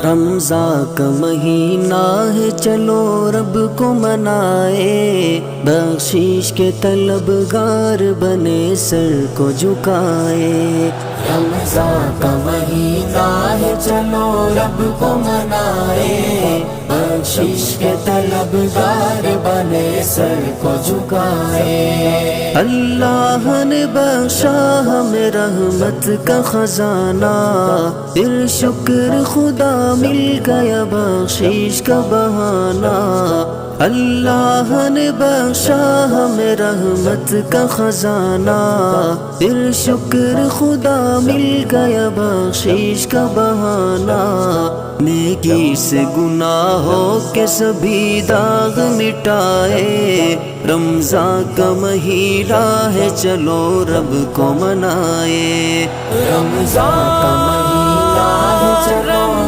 رمضان کا مہینہ ہے، چلو رب کو منائے، بخشش کے طلبگار بنے سر کو جھکائے۔ رمضان کا مہینہ ہے، چلو رب کو منائے، بخشش کے طلبگار بنے سر کو جھکائے۔ اللہ نے بخشا ہمیں رحمت کا خزانہ، پھر شکر خدا مل گیا بخشش کا بہانہ۔ اللہ نے بخشا ہمیں رحمت کا خزانہ، پھر شکر خدا مل گیا بخشش کا بہانہ۔ نیکی سے گناہوں کے سبھی داغ مٹائے، رمضان کا مہینہ ہے، چلو رب کو منائے۔ رمضان کا مہینہ ہے، چلو